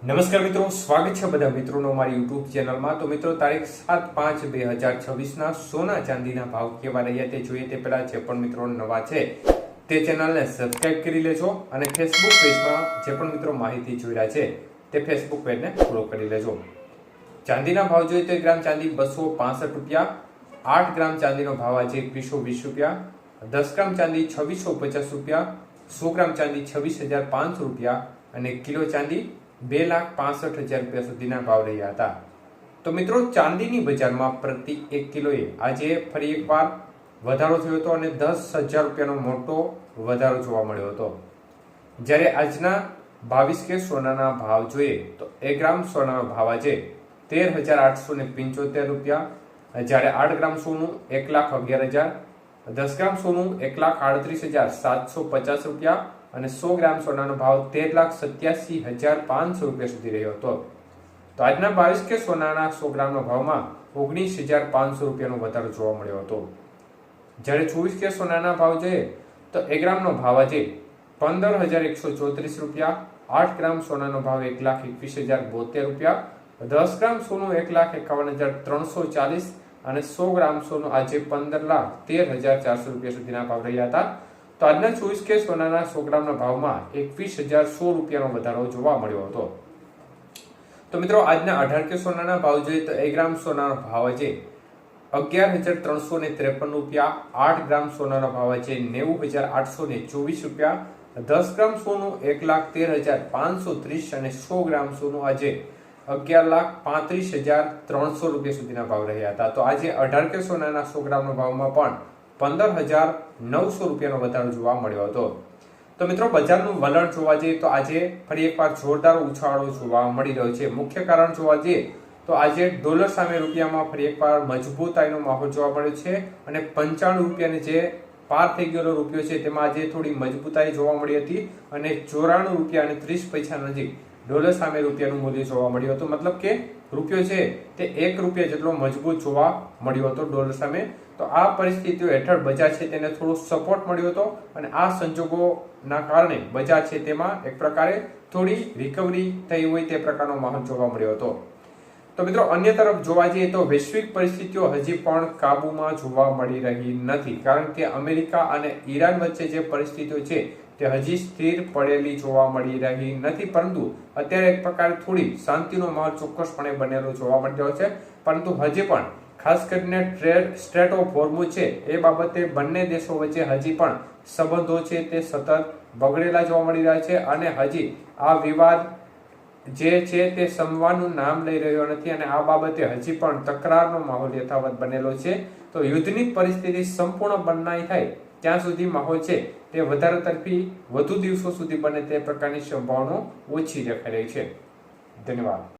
નમસ્કાર મિત્રો, સ્વાગત છે બધા મિત્રોનો મારી યુટ્યુબ ચેનલમાં। તો મિત્રો તારીખ 7/5/2026 સોના ચાંદીના ભાવ કેવા રહ્યા તે જોઈએ તે પહેલા જે પણ મિત્રો નવા છે તે ચેનલને સબસ્ક્રાઇબ કરી લેજો અને ફેસબુક પેજમાં જે પણ મિત્રો માહિતી જોઈ રહ્યા છે તે ફેસબુક પેજને ફોલો કરી લેજો। ચાંદીના ભાવ જોઈએ તો ગ્રામ ચાંદી 265 રૂપિયા, 8 ગ્રામ ચાંદીનો ભાવ આજે 2120 રૂપિયા, 10 ગ્રામ ચાંદી 2650 રૂપિયા, 100 ગ્રામ ચાંદી 26500 રૂપિયા અને કિલો ચાંદી 2,65,000 રૂપિયા સુધીના ભાવ રહ્યા હતા। તો મિત્રો ચાંદીની બજારમાં પ્રતિ 1 કિલોએ આજે ફરી એકવાર વધારો થયો હતો અને 10,000 રૂપિયાનો મોટો વધારો જોવા મળ્યો હતો। જ્યારે આજના 22 કે સોનાના ભાવ જોઈએ તો 1 ગ્રામ સોનાનો ભાવ આજે 13,875 રૂપિયા, જ્યારે 8 ગ્રામ સોનું 1,11,000, 10 ગ્રામ સોનું 1,38,750 રૂપિયા અને 100 ગ્રામ સોનાનો ભાવ 13,87,500 રૂપિયા સુધી રહ્યો હતો। તો આજના 22 કે સોનાના 100 ગ્રામનો ભાવમાં 19,500 રૂપિયાનો વધારો જોવા મળ્યો હતો। જ્યારે 24 કે સોનાના ભાવ જોઈએ તો 1 ગ્રામનો ભાવ આજે 15,134 રૂપિયા, 8 ગ્રામ સોનાનો ભાવ 1,21,072 રૂપિયા, 10 ગ્રામ સોનું 1,51,340 અને 100 ગ્રામ સોનું આજે 15,13,400 રૂપિયા સુધીના ભાવ રહ્યા હતા। તો આજના 24 કે સોનાના 100 ગ્રામના ભાવમાં 21,100 રૂપિયાનો વધારો જોવા મળ્યો હતો। તો મિત્રો આજના 18 કે સોનાના ભાવ જોઈએ તો 1 ગ્રામ સોનાનો ભાવ આજે 11,353 રૂપિયા, 8 ગ્રામ સોનાનો ભાવ આજે 90,824 રૂપિયા, 10 ગ્રામ સોનું 1,13,530 અને 100 ગ્રામ સોનું આજે 11,35,300 રૂપિયા સુધીના ભાવ રહ્યા હતા। તો આજે 18 કે સોનાના 100 ગ્રામનો ભાવમાં પણ 15,900 રૂપિયાનો વધારો જોવા મળ્યો હતો। તો મિત્રો બજારનું વલણ જોવા જઈએ તો આજે ફરી એકવાર જોરદાર ઉછાળો જોવા મળી રહ્યો છે। મુખ્ય કારણ જોવા જઈએ તો આજે ડોલર સામે રૂપિયામાં ફરી એકવાર મજબૂતાઈનો માહોલ જોવા મળ્યો છે અને 95 રૂપિયાની જે પાર થઈ ગયેલો રૂપિયો છે તેમાં આજે થોડી મજબૂતાઈ જોવા મળી હતી અને 94 રૂપિયા અને 30 પૈસા નજીક ડોલર સામે રૂપિયાનું મૂલ્ય જોવા મળ્યું હતું। મતલબ કે રૂપિયો છે તે 1 રૂપિયા જેટલો મજબૂત જોવા મળ્યો હતો ડોલર સામે। તો આ પરિસ્થિતિઓ હેઠળ બજાર છે તેને થોડો સપોર્ટ મળ્યો હતો અને આ સંજોગોના કારણે બજાર છે તેમાં એક પ્રકારે થોડી રિકવરી થઈ હોય તે પ્રકારનો માહોલ જોવા મળ્યો હતો। તો મિત્રો અન્ય તરફ જોવા જઈએ તો વૈશ્વિક પરિસ્થિતિઓ હજી પણ કાબુમાં જોવા મળી રહી નથી, કારણ કે અમેરિકા અને ઈરાન વચ્ચે જે પરિસ્થિતિઓ છે તે હજી સ્થિર પડેલી જોવા મળી રહી નથી, પરંતુ અત્યારે એક પ્રકારે થોડી શાંતિનો માહોલ ચોક્કસપણે બનેલો જોવા મળી રહ્યો છે। પરંતુ હજી પણ ખાસ કરીને સ્ટ્રેટ ઓફ હોર્મુઝ છે એ બાબતે બંને દેશો વચ્ચે હજી પણ સંબંધો છે તે સતત બગડેલા જોવા મળી રહ્યા છે અને હજી આ વિવાદ જે છે તે શમવાનું નામ લઈ રહ્યો નથી અને આ બાબતે હજી પણ તકરારનો માહોલ યથાવત બનેલો છે। તો યુદ્ધની પરિસ્થિતિ સંપૂર્ણ બંધ થાય ત્યાં સુધી માહોલ છે તે વધારે તરફી વધુ દિવસો સુધી બને તે પ્રકારની સંભાવના ઓછી દેખાઈ રહી છે। ધન્યવાદ।